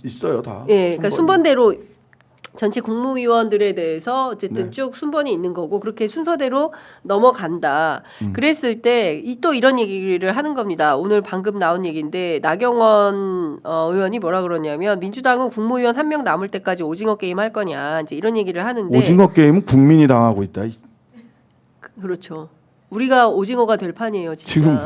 있어요 다. 예, 그러니까 순번대로 전체 국무위원들에 대해서 어쨌든 쭉 순번이 있는 거고 그렇게 순서대로 넘어간다. 그랬을 때 또 이런 얘기를 하는 겁니다. 오늘 방금 나온 얘기인데 나경원 의원이 뭐라 그러냐면 민주당은 국무위원 한 명 남을 때까지 오징어 게임 할 거냐 이제 이런 얘기를 하는데 오징어 게임은 국민이 당하고 있다. 그렇죠. 우리가 오징어가 될 판이에요, 진짜. 지금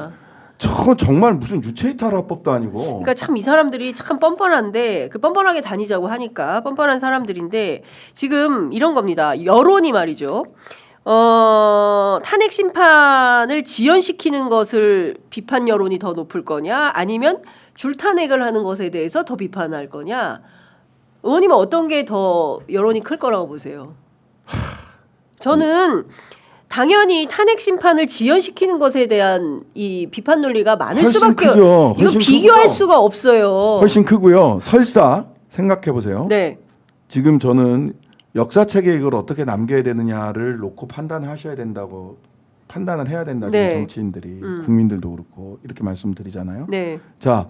저 정말 무슨 유체이탈화법도 아니고. 그러니까 참 이 사람들이 참 뻔뻔한데 그 뻔뻔하게 다니자고 하니까 뻔뻔한 사람들인데 지금 이런 겁니다. 여론이 말이죠. 탄핵 심판을 지연시키는 것을 비판 여론이 더 높을 거냐 아니면 줄탄핵을 하는 것에 대해서 더 비판할 거냐. 의원님은 어떤 게 더 여론이 클 거라고 보세요? 저는 당연히 탄핵 심판을 지연시키는 것에 대한 이 비판 논리가 많을 수밖에 크죠. 이거 비교할 수가 없어요. 훨씬 크고요. 설사 생각해 보세요. 네. 지금 저는 역사책에 이걸 어떻게 남겨야 되느냐를 놓고 판단하셔야 된다고 판단을 해야 된다. 네. 지금 정치인들이 국민들도 그렇고 이렇게 말씀드리잖아요. 네. 자,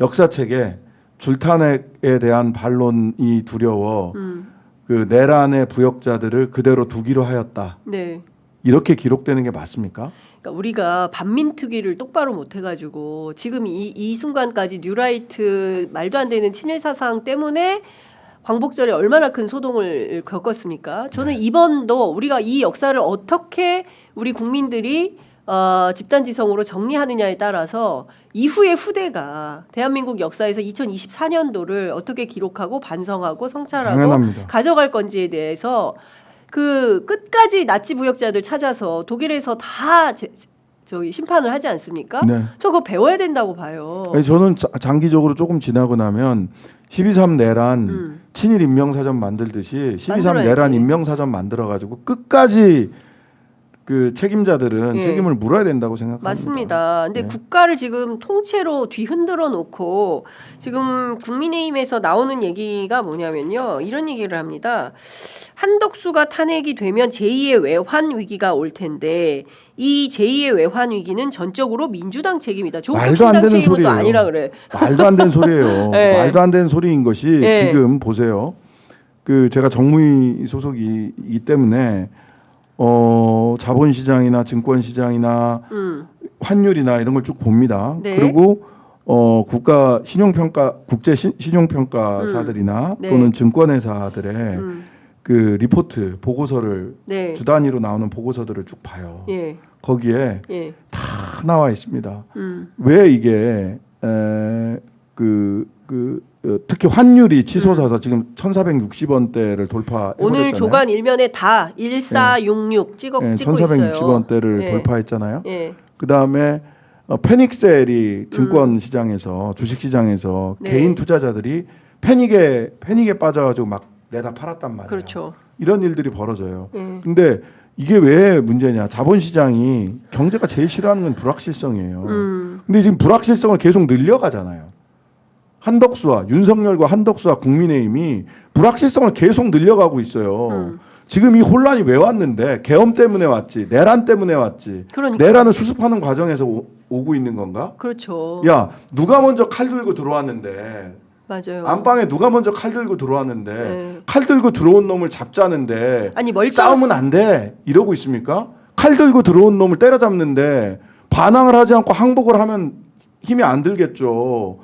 역사책에 줄탄핵에 대한 반론이 두려워 그 내란의 부역자들을 그대로 두기로 하였다. 네. 이렇게 기록되는 게 맞습니까? 그러니까 우리가 반민특위를 똑바로 못 해가지고 지금 이 순간까지 뉴라이트 말도 안 되는 친일 사상 때문에 광복절에 얼마나 큰 소동을 겪었습니까? 저는 이번도 우리가 이 역사를 어떻게 우리 국민들이 집단지성으로 정리하느냐에 따라서 이후의 후대가 대한민국 역사에서 2024년도를 어떻게 기록하고 반성하고 성찰하고 당연합니다. 가져갈 건지에 대해서 그 끝까지 나치 부역자들 찾아서 독일에서 다 저기 심판을 하지 않습니까? 네. 저 그거 배워야 된다고 봐요. 아니, 저는 장기적으로 조금 지나고 나면 12.3 내란 친일 인명사전 만들듯이 12.3 만들어야지. 내란 인명사전 만들어가지고 끝까지 그 책임자들은 예. 책임을 물어야 된다고 생각합니다. 맞습니다. 근데 네. 국가를 지금 통째로 뒤흔들어 놓고 지금 국민의힘에서 나오는 얘기가 뭐냐면요. 이런 얘기를 합니다. 한덕수가 탄핵이 되면 제2의 외환 위기가 올 텐데 이 제2의 외환 위기는 전적으로 민주당 책임이다. 말도 안 조국신당 되는 책임은 또 소리예요. 아니라 그래. 말도 안 되는 소리예요. 네. 말도 안 되는 소리인 것이 네. 지금 보세요. 그 제가 정무위 소속이기 때문에 자본시장이나 증권시장이나 환율이나 이런 걸 쭉 봅니다. 네. 그리고 국가 신용평가 국제 신용평가사들이나 네. 또는 증권회사들의 그 리포트 보고서를 네. 주 단위로 나오는 보고서들을 쭉 봐요. 예. 거기에 예. 다 나와 있습니다. 왜 이게 특히 환율이 치솟아서 지금 1,460원대를 돌파해버렸잖아요. 오늘 조간 일면에 다 1466 찍고 있어요. 1,460원대를 예. 돌파했잖아요. 예. 그 다음에 패닉셀이 증권 시장에서 주식 시장에서 네. 개인 투자자들이 패닉에 빠져가지고 막 내다 팔았단 말이에요. 그렇죠. 이런 일들이 벌어져요. 예. 근데 이게 왜 문제냐? 자본시장이 경제가 제일 싫어하는 건 불확실성이에요. 근데 지금 불확실성을 계속 늘려가잖아요. 윤석열과 한덕수와 국민의힘이 불확실성을 계속 늘려가고 있어요. 지금 이 혼란이 왜 왔는데 계엄 때문에 왔지, 내란 때문에 왔지. 그러니까. 내란을 수습하는 과정에서 오고 있는 건가? 그렇죠. 야, 누가 먼저 칼 들고 들어왔는데 맞아요. 안방에 누가 먼저 칼 들고 들어왔는데 네. 칼 들고 들어온 놈을 잡자는데 아니 멀쩡 싸우면 안 돼 이러고 있습니까? 칼 들고 들어온 놈을 때려잡는데 반항을 하지 않고 항복을 하면 힘이 안 들겠죠.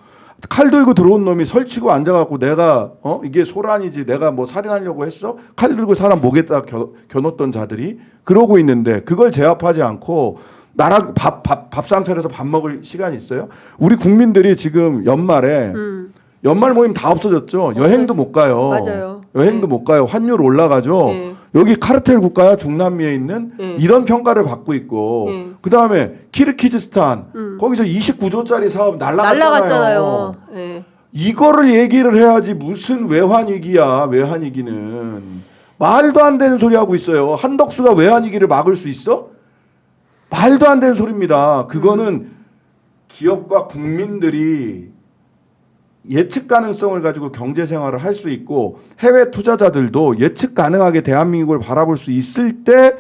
칼 들고 들어온 놈이 설치고 앉아갖고 내가 이게 소란이지 내가 뭐 살인하려고 했어? 칼 들고 사람 목에다 겨눴던 자들이 그러고 있는데 그걸 제압하지 않고 나라 밥상 차려서 밥 먹을 시간이 있어요? 우리 국민들이 지금 연말에 연말 모임 다 없어졌죠. 여행도 못 가요. 맞아요. 여행도 못 가요. 환율 올라가죠. 네. 여기 카르텔 국가야 중남미에 있는 네. 이런 평가를 받고 있고 네. 그다음에 키르키즈스탄 거기서 29조짜리 사업 날라갔잖아요. 네. 이거를 얘기를 해야지 무슨 외환위기야. 외환위기는 말도 안 되는 소리 하고 있어요. 한덕수가 외환위기를 막을 수 있어? 말도 안 되는 소리입니다. 그거는 기업과 국민들이 예측 가능성을 가지고 경제 생활을 할 수 있고 해외 투자자들도 예측 가능하게 대한민국을 바라볼 수 있을 때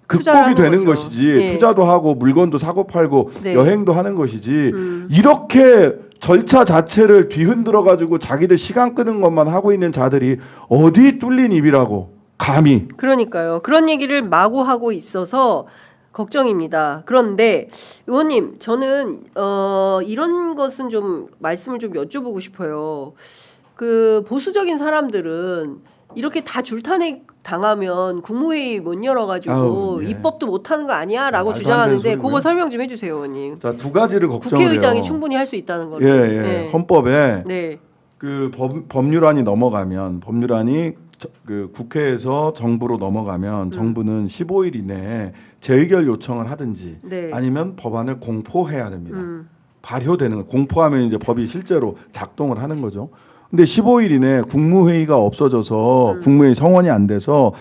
극복이 되는 것이지 예. 투자도 하고 물건도 사고 팔고 네. 여행도 하는 것이지 이렇게 절차 자체를 뒤흔들어 가지고 자기들 시간 끄는 것만 하고 있는 자들이 어디 뚫린 입이라고 감히. 그러니까요. 그런 얘기를 마구 하고 있어서 걱정입니다. 그런데 의원님, 저는 이런 것은 좀 말씀을 좀 여쭤보고 싶어요. 그 보수적인 사람들은 이렇게 다 줄타nek 당하면 국무회의 못 열어가지고 아우, 예. 입법도 못하는 거 아니야라고 말도 안 되는 주장하는데 소리고요. 그거 설명 좀 해주세요, 의원님. 자, 두 가지를 걱정을 국회의장이 해요. 충분히 할 수 있다는 거를. 예, 예. 네. 헌법에 네. 그 법률안이 넘어가면 법률안이 그 국회에서 정부로 넘어가면 정부는 15일 이내에 재의결 요청을 하든지 네. 아니면 법안을 공포해야 됩니다. 발효되는 거. 공포하면 이제 법이 실제로 작동을 하는 거죠. 근데 15일 이내에 국무회의가 없어져서 국무회의 성원이 안 돼서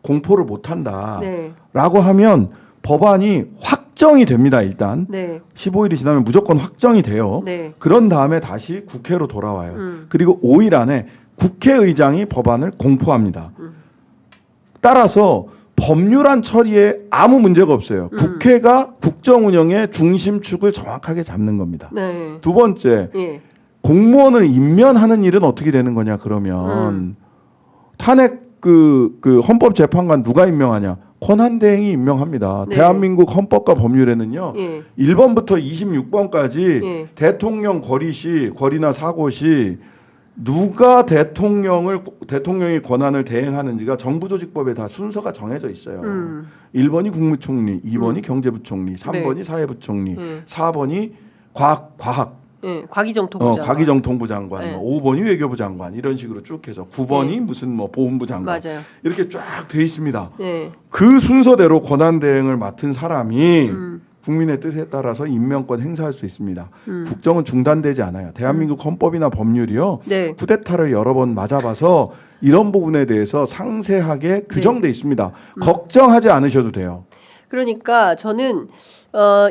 공포를 못 한다라고 네. 하면 법안이 확정이 됩니다. 일단 네. 15일이 지나면 무조건 확정이 돼요. 네. 그런 다음에 다시 국회로 돌아와요. 그리고 5일 안에 국회의장이 법안을 공포합니다. 따라서 법률안 처리에 아무 문제가 없어요. 국회가 국정 운영의 중심축을 정확하게 잡는 겁니다. 네. 두 번째, 예. 공무원을 임면하는 일은 어떻게 되는 거냐 그러면 탄핵 그 헌법재판관 누가 임명하냐? 권한대행이 임명합니다. 네. 대한민국 헌법과 법률에는요. 예. 1번부터 26번까지 예. 대통령 권리나 사고 시 누가 대통령의 권한을 대행하는지가 정부조직법에 다 순서가 정해져 있어요. 1번이 국무총리, 2번이 경제부총리, 3번이 사회부총리, 4번이 과학 예. 과기정통부 장관. 과기정통부 장관, 네. 5번이 외교부 장관 이런 식으로 쭉 해서 9번이 무슨 뭐 보훈부 장관 맞아요. 이렇게 쫙 돼 있습니다. 네. 그 순서대로 권한 대행을 맡은 사람이 국민의 뜻에 따라서 임명권 행사할 수 있습니다. 국정은 중단되지 않아요. 대한민국 헌법이나 법률이요. 네. 쿠데타를 여러 번 맞아봐서 이런 부분에 대해서 상세하게 규정돼 있습니다. 걱정하지 않으셔도 돼요. 그러니까 저는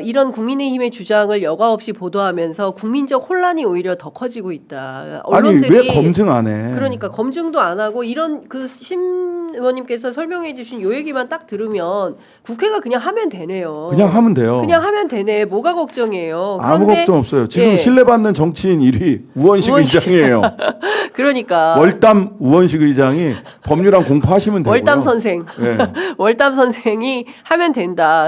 이런 국민의힘의 주장을 여과 없이 보도하면서 국민적 혼란이 오히려 더 커지고 있다. 아니 왜 검증 안 해? 그러니까 검증도 안 하고 이런 그 심 의원님께서 설명해 주신 요 얘기만 딱 들으면 국회가 그냥 하면 되네요. 그냥 하면 돼요. 그냥 하면 되네. 뭐가 걱정이에요. 아무 그런데 걱정 없어요. 지금 예. 신뢰받는 정치인 1위 우원식 의장이에요. 그러니까 월담 우원식 의장이 법률안 공포하시면 되고요. 월담 선생. 예. 월담 선생이 하면 된다.